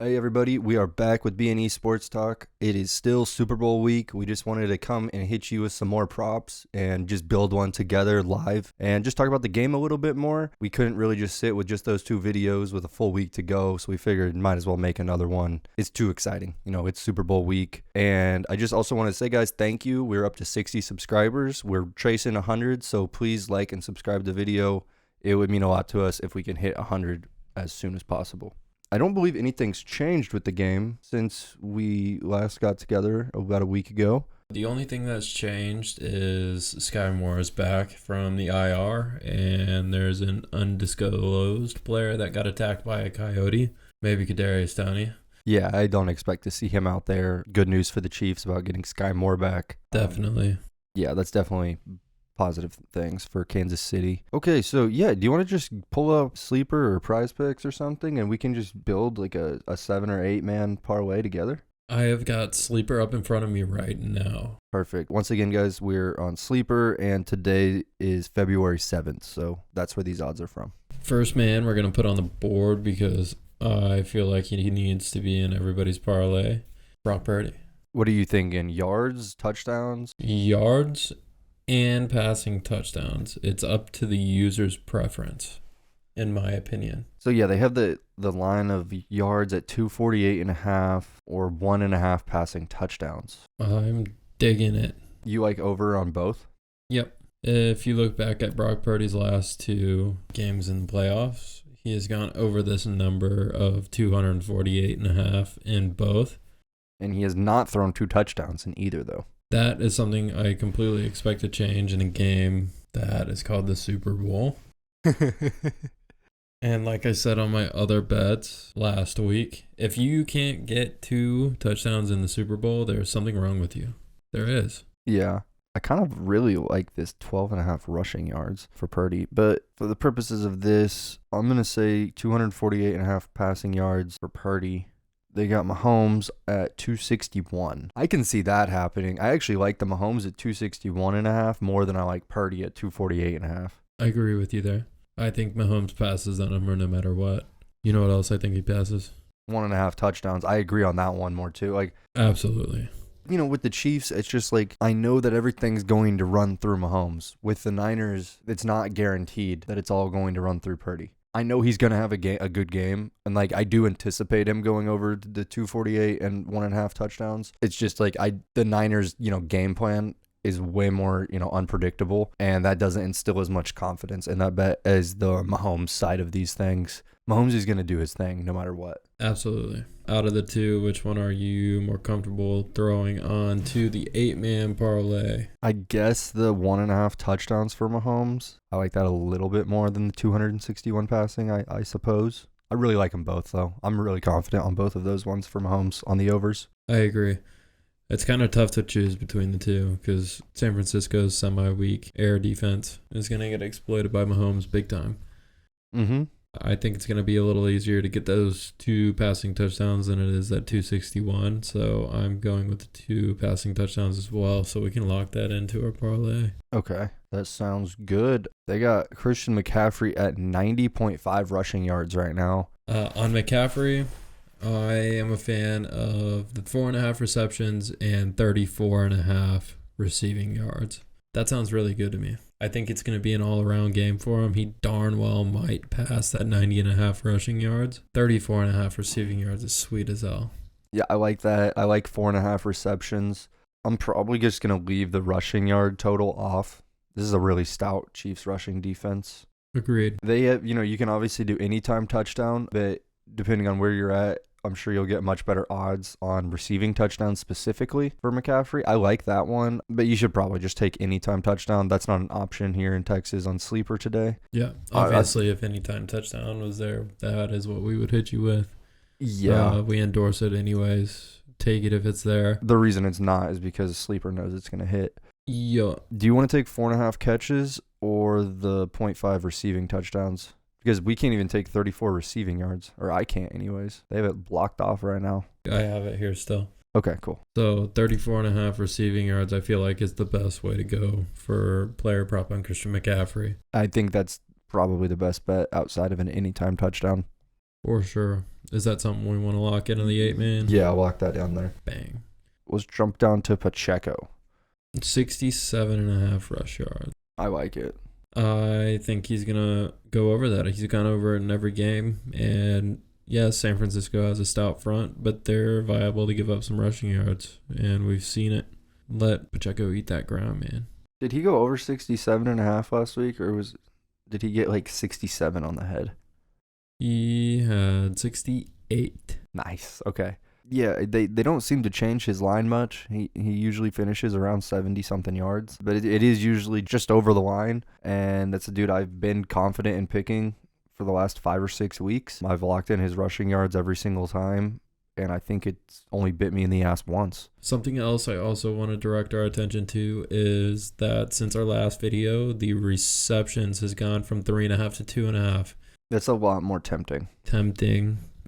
Hey everybody, we are back with B&E Sports Talk. It is still Super Bowl week. We just wanted to come and hit you with some more props and just build one together live and just talk about the game a little bit more. We couldn't really just sit with just those two videos with a full week to go, so we figured might as well make another one. It's too exciting. It's Super Bowl week. And I just also want to say, guys, thank you. We're up to 60 subscribers. We're tracing 100, so please like and subscribe to the video. It would mean a lot to us if we can hit 100 as soon as possible. I don't believe anything's changed with the game since we last got together about a week ago. The only thing that's changed is Sky Moore is back from the IR, and there's an undisclosed player that got attacked by a coyote, maybe Kadarius Toney. Yeah, I don't expect to see him out there. Good news for the Chiefs about getting Sky Moore back. Definitely. Yeah, that's definitely positive things for Kansas City. Okay, so yeah, do you want to just pull up Sleeper or Prize Picks or something, and we can just build like a 7 or 8 man parlay together? I have got Sleeper up in front of me right now. Perfect. Once again, guys, we're on Sleeper, and today is February 7th, so that's where these odds are from. First man we're going to put on the board because I feel like he needs to be in everybody's parlay. Brock Purdy. What are you thinking? Yards, touchdowns? Yards and passing touchdowns. It's up to the user's preference, in my opinion. So yeah, they have the line of yards at 248.5 or 1.5 passing touchdowns. I'm digging it. You like over on both? Yep. If you look back at Brock Purdy's last two games in the playoffs, he has gone over this number of 248.5 in both. And he has not thrown 2 touchdowns in either, though. That is something I completely expect to change in a game that is called the Super Bowl. And like I said on my other bets last week, if you can't get 2 touchdowns in the Super Bowl, there's something wrong with you. There is. Yeah. I kind of really like this 12.5 rushing yards for Purdy. But for the purposes of this, I'm going to say 248.5 passing yards for Purdy. They got Mahomes at 261. I can see that happening. I actually like the Mahomes at 261.5 more than I like Purdy at 248.5. I agree with you there. I think Mahomes passes that number no matter what. You know what else I think he passes? 1.5 touchdowns. I agree on that one more too. Absolutely. With the Chiefs, it's just like I know that everything's going to run through Mahomes. With the Niners, it's not guaranteed that it's all going to run through Purdy. I know he's going to have a good game, and I do anticipate him going over the 248 and 1.5 touchdowns. It's just the Niners, game plan is way more, unpredictable, and that doesn't instill as much confidence in that bet as the Mahomes side of these things. Mahomes is going to do his thing no matter what. Absolutely. Out of the two, which one are you more comfortable throwing on to the 8-man parlay? I guess the 1.5 touchdowns for Mahomes. I like that a little bit more than the 261 passing, I suppose. I really like them both, though. I'm really confident on both of those ones for Mahomes on the overs. I agree. It's kind of tough to choose between the two because San Francisco's semi-weak air defense is going to get exploited by Mahomes big time. Mm-hmm. I think it's going to be a little easier to get those 2 passing touchdowns than it is at 261. So I'm going with the 2 passing touchdowns as well, so we can lock that into our parlay. Okay, that sounds good. They got Christian McCaffrey at 90.5 rushing yards right now. On McCaffrey, I am a fan of the 4.5 receptions and 34.5 receiving yards. That sounds really good to me. I think it's going to be an all-around game for him. He darn well might pass that 90.5 rushing yards. 34.5 receiving yards is sweet as hell. Yeah, I like that. I like 4.5 receptions. I'm probably just going to leave the rushing yard total off. This is a really stout Chiefs rushing defense. Agreed. They have, you can obviously do anytime touchdown, but depending on where you're at, I'm sure you'll get much better odds on receiving touchdowns specifically for McCaffrey. I like that one, but you should probably just take anytime touchdown. That's not an option here in Texas on Sleeper today. Yeah, obviously if anytime touchdown was there, that is what we would hit you with. Yeah. We endorse it anyways. Take it if it's there. The reason it's not is because Sleeper knows it's going to hit. Yeah. Do you want to take 4.5 catches or the 0.5 receiving touchdowns? Because we can't even take 34 receiving yards, or I can't anyways. They have it blocked off right now. I have it here still. Okay, cool. So 34.5 receiving yards, I feel like is the best way to go for player prop on Christian McCaffrey. I think that's probably the best bet outside of an anytime touchdown. For sure. Is that something we want to lock into the 8-man? Yeah, I'll lock that down there. Bang. Let's jump down to Pacheco. 67.5 rush yards. I like it. I think he's going to go over that. He's gone over it in every game. And yes, San Francisco has a stout front, but they're viable to give up some rushing yards. And we've seen it. Let Pacheco eat that ground, man. Did he go over 67.5 last week, or did he get like 67 on the head? He had 68. Nice. Okay. Yeah, they don't seem to change his line much. He usually finishes around 70-something yards, but it is usually just over the line, and that's a dude I've been confident in picking for the last 5 or 6 weeks. I've locked in his rushing yards every single time, and I think it's only bit me in the ass once. Something else I also want to direct our attention to is that since our last video, the receptions has gone from 3.5 to 2.5. That's a lot more tempting.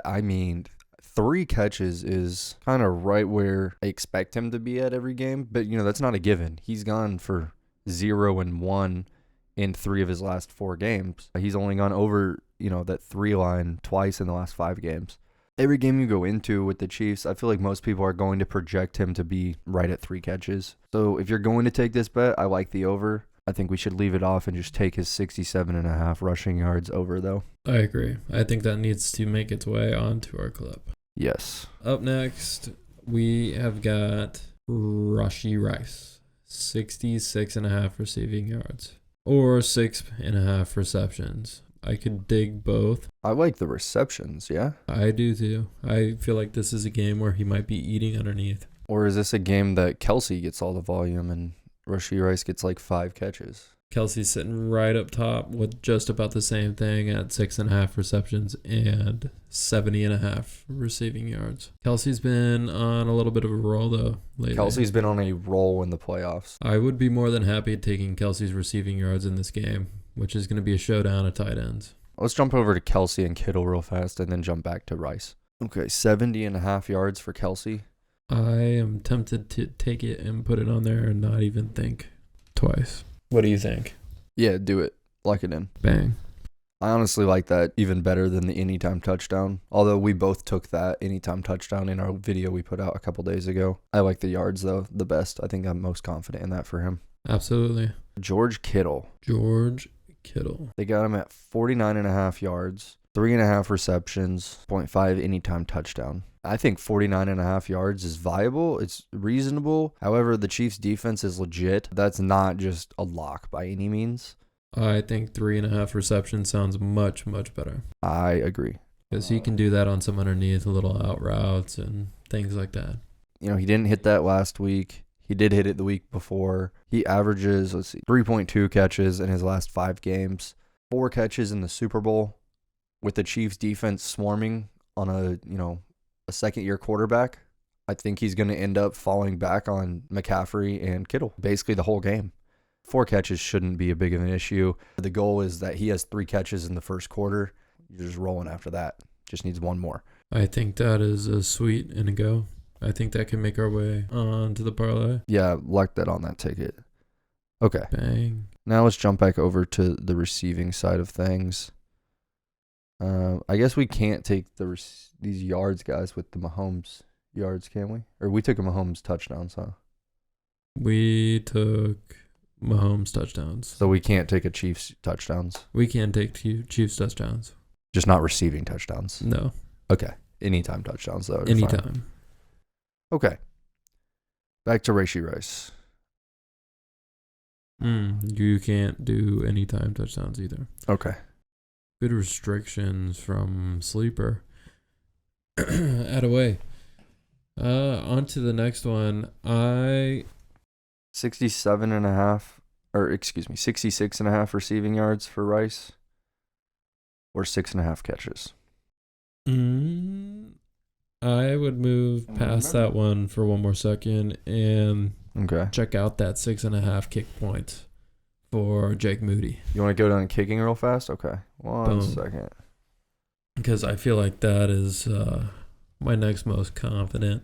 I mean, 3 catches is kind of right where I expect him to be at every game, but that's not a given. He's gone for 0 and 1 in 3 of his last 4 games. He's only gone over, that 3 line twice in the last 5 games. Every game you go into with the Chiefs, I feel like most people are going to project him to be right at 3 catches. So if you're going to take this bet, I like the over. I think we should leave it off and just take his 67.5 rushing yards over, though. I agree. I think that needs to make its way onto our clip. Yes. Up next, we have got Rashee Rice, 66.5 receiving yards, or 6.5 receptions. I could dig both. I like the receptions, yeah? I do too. I feel like this is a game where he might be eating underneath. Or is this a game that Kelce gets all the volume and Rashee Rice gets like 5 catches? Kelce's sitting right up top with just about the same thing at 6.5 receptions and 70.5 receiving yards. Kelce's been on a little bit of a roll though lately. Kelce's been on a roll in the playoffs. I would be more than happy taking Kelce's receiving yards in this game, which is going to be a showdown of tight ends. Let's jump over to Kelce and Kittle real fast and then jump back to Rice. Okay, 70.5 yards for Kelce. I am tempted to take it and put it on there and not even think twice. What do you think? Yeah, do it. Lock it in. Bang. I honestly like that even better than the anytime touchdown. Although we both took that anytime touchdown in our video we put out a couple days ago. I like the yards, though, the best. I think I'm most confident in that for him. Absolutely. George Kittle. They got him at 49.5 yards, 3.5 receptions, 0.5 anytime touchdown. I think 49.5 yards is viable. It's reasonable. However, the Chiefs' defense is legit. That's not just a lock by any means. I think 3.5 receptions sounds much, much better. I agree. Because he can do that on some underneath little out routes and things like that. He didn't hit that last week. He did hit it the week before. He averages, 3.2 catches in his last 5 games. 4 catches in the Super Bowl with the Chiefs' defense swarming on a second-year quarterback. I think he's going to end up falling back on McCaffrey and Kittle basically the whole game. 4 catches shouldn't be a big of an issue. The goal is that he has 3 catches in the first quarter. You're just rolling after that. Just needs 1 more. I think that is a sweet and a go. I think that can make our way on to the parlay. Yeah, lock that on that ticket. Okay. Bang. Now let's jump back over to the receiving side of things. I guess we can't take these yards, guys, with the Mahomes yards, can we? Or we took a Mahomes touchdowns, huh? We took Mahomes touchdowns. So we can't take a Chiefs touchdowns? We can take Chiefs touchdowns. Just not receiving touchdowns? No. Okay. Anytime touchdowns, though. Anytime. Fine. Okay. Back to Rashee Rice. You can't do anytime touchdowns either. Okay. Good restrictions from Sleeper. Add away. On to the next one. 66.5 receiving yards for Rice. Or 6.5 catches. I would move past that one for one more second and check out that 6.5 kick points for Jake Moody. You want to go down kicking real fast? Okay. One second. Because I feel like that is my next most confident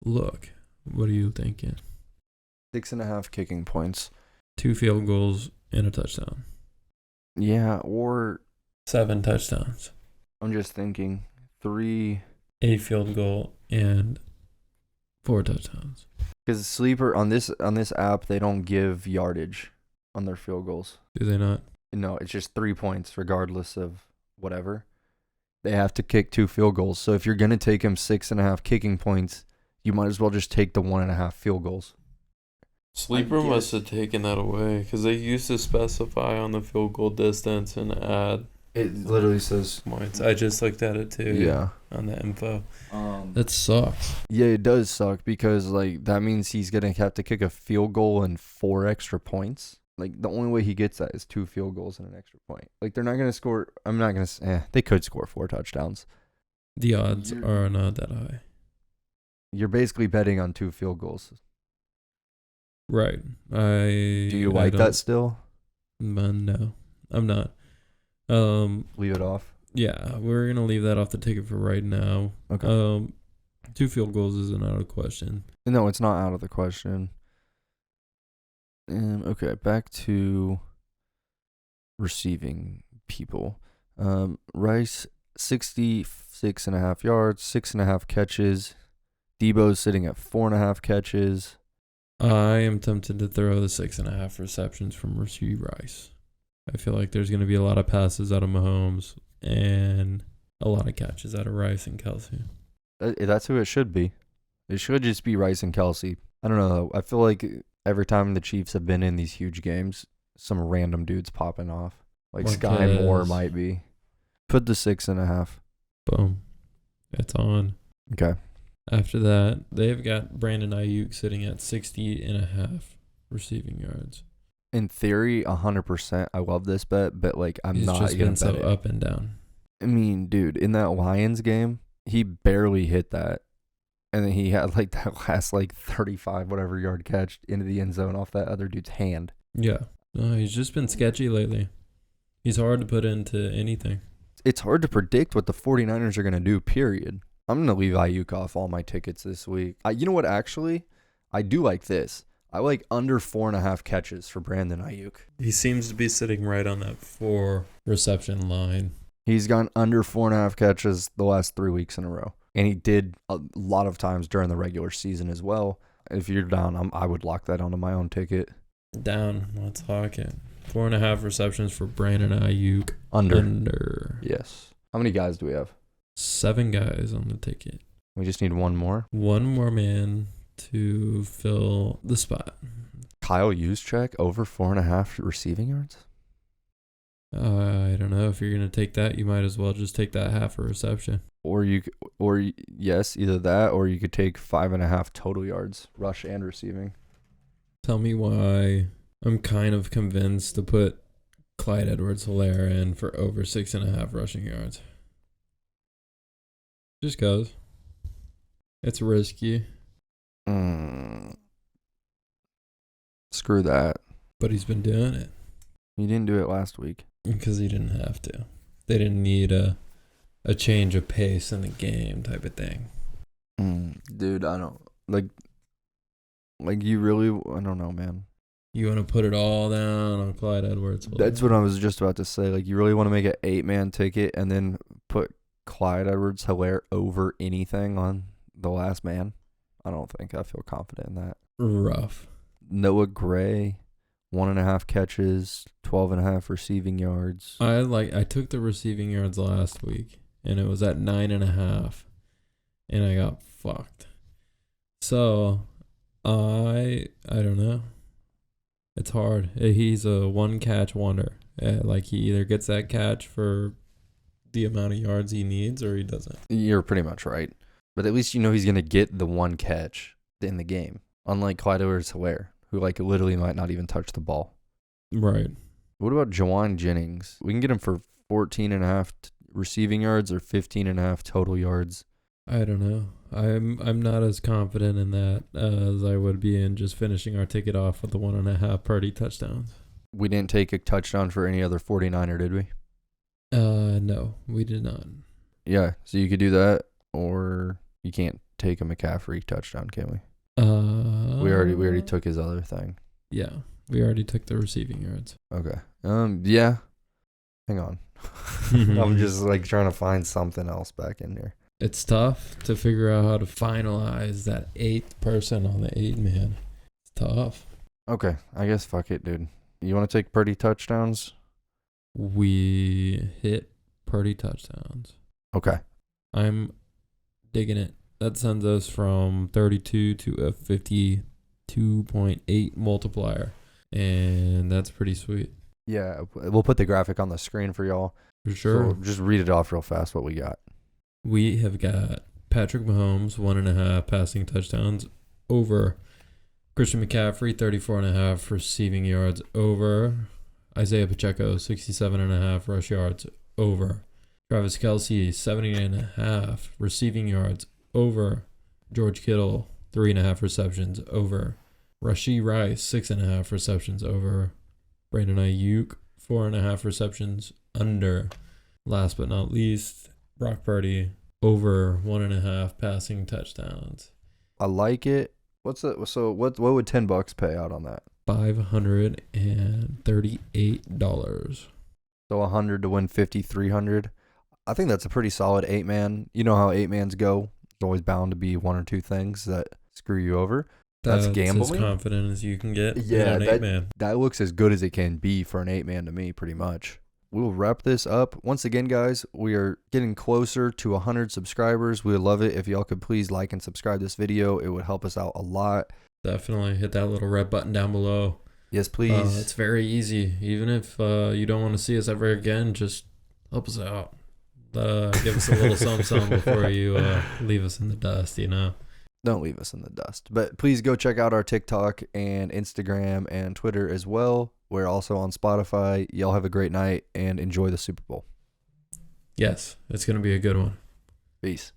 look. What are you thinking? 6.5 kicking points. 2 field goals and a touchdown. Yeah, or 7 touchdowns. I'm just thinking 3. A field goal and 4 touchdowns. Because sleeper on this app, they don't give yardage on their field goals. Do they not? No, it's just 3 points regardless of whatever. They have to kick 2 field goals. So if you're gonna take him 6.5 kicking points, you might as well just take the 1.5 field goals. Sleeper must have taken that away because they used to specify on the field goal distance and add It literally says points. I just looked at it too. yeah. On the info. That sucks. Yeah, it does suck because like that means he's gonna have to kick a field goal and 4 extra points. Like the only way he gets that is 2 field goals and an extra point. Like they're not gonna score. I'm not gonna. They could score 4 touchdowns. The odds are not that high. You're basically betting on 2 field goals. Right. Do you like that still? No, I'm not. Leave it off. Yeah, we're gonna leave that off the ticket for right now. Okay. 2 field goals isn't out of question. No, it's not out of the question. Okay, back to receiving people. Rice, 66.5 yards, 6.5 catches. Debo's sitting at 4.5 catches. I am tempted to throw the 6.5 receptions from Rasheed Rice. I feel like there's going to be a lot of passes out of Mahomes and a lot of catches out of Rice and Kelce. That's who it should be. It should just be Rice and Kelce. I don't know. I feel like every time the Chiefs have been in these huge games, some random dude's popping off. Like Sky Moore might be. Put the 6.5. Boom. It's on. Okay. After that, they've got Brandon Ayuk sitting at 60.5 receiving yards. In theory, 100%. I love this bet, but like I'm He's not just gonna been so bet it. up and down. I mean, dude, in that Lions game, he barely hit that, and then he had like that last like 35 whatever yard catch into the end zone off that other dude's hand. Yeah. No, he's just been sketchy lately. He's hard to put into anything. It's hard to predict what the 49ers are gonna do. Period. I'm gonna leave Ayuk off all my tickets this week. You know what? Actually, I do like this. I like under 4.5 catches for Brandon Ayuk. He seems to be sitting right on that 4 reception line. He's gone under 4.5 catches the last 3 weeks in a row. And he did a lot of times during the regular season as well. If you're down, I would lock that onto my own ticket. Down. Let's talk it. 4.5 receptions for Brandon Ayuk. Under. Yes. How many guys do we have? 7 guys on the ticket. We just need one more. One more man to fill the spot. Kyle Juszczyk over 4.5 receiving yards? I don't know. If you're going to take that, you might as well just take that half a reception. Or yes, either that or you could take 5.5 total yards, rush and receiving. Tell me why I'm kind of convinced to put Clyde Edwards-Helaire in for over 6.5 rushing yards. Just goes. It's risky. Screw that. But he's been doing it. He didn't do it last week. Because he didn't have to. They didn't need a change of pace in the game type of thing. Dude, I don't like you really. I don't know, man. You want to put it all down on Clyde Edwards-Helaire? That's what I was just about to say. Like, you really want to make an 8-man ticket and then put Clyde Edwards-Helaire over anything on the last man? I don't think I feel confident in that. Rough. Noah Gray, 1.5 catches, 12.5 receiving yards. I took the receiving yards last week, and it was at 9.5, and I got fucked. So, I don't know. It's hard. He's a one-catch wonder. Like, he either gets that catch for the amount of yards he needs, or he doesn't. You're pretty much right. But at least you know he's going to get the one catch in the game. Unlike Clyde Edwards-Helaire, who like literally might not even touch the ball. Right. What about Jawan Jennings? We can get him for 14.5 receiving yards or 15.5 total yards. I don't know. I'm not as confident in that as I would be in just finishing our ticket off with the 1.5 Purdy touchdowns. We didn't take a touchdown for any other 49er, did we? No, we did not. Yeah, so you could do that, or you can't take a McCaffrey touchdown, can we? We already took his other thing. Yeah, we already took the receiving yards. Okay. Yeah. Hang on. I'm just like trying to find something else back in here. It's tough to figure out how to finalize that 8th person on the 8-man. It's tough. Okay, I guess fuck it, dude. You want to take Purdy touchdowns? We hit Purdy touchdowns. Okay. I'm digging it. That sends us from 32 to a 52.8 multiplier. And that's pretty sweet. Yeah, we'll put the graphic on the screen for y'all. For sure. So just read it off real fast what we got. We have got Patrick Mahomes, 1.5 passing touchdowns over. Christian McCaffrey, 34.5 receiving yards over. Isaiah Pacheco, 67.5 rush yards over. Travis Kelce, 70.5 receiving yards over. George Kittle, 3.5 receptions over. Rashee Rice, 6.5 receptions over. Brandon Ayuk, 4.5 receptions under. Last but not least, Brock Purdy, over 1.5 passing touchdowns. I like it. What's it? So what would $10 pay out on that? $538. So 100 to win 5,300. I think that's a pretty solid 8-man. You know how 8-mans go. There's always bound to be one or two things that screw you over. That's gambling. As confident as you can get. Yeah, in an 8-man. That looks as good as it can be for an 8-man to me, pretty much. We'll wrap this up. Once again, guys, we are getting closer to 100 subscribers. We would love it if y'all could please like and subscribe this video. It would help us out a lot. Definitely hit that little red button down below. Yes, please. It's very easy. Even if you don't want to see us ever again, just help us out. Give us a little something before you leave us in the dust, you know. Don't leave us in the dust. But please go check out our TikTok and Instagram and Twitter as well. We're also on Spotify. Y'all have a great night and enjoy the Super Bowl. Yes, it's going to be a good one. Peace.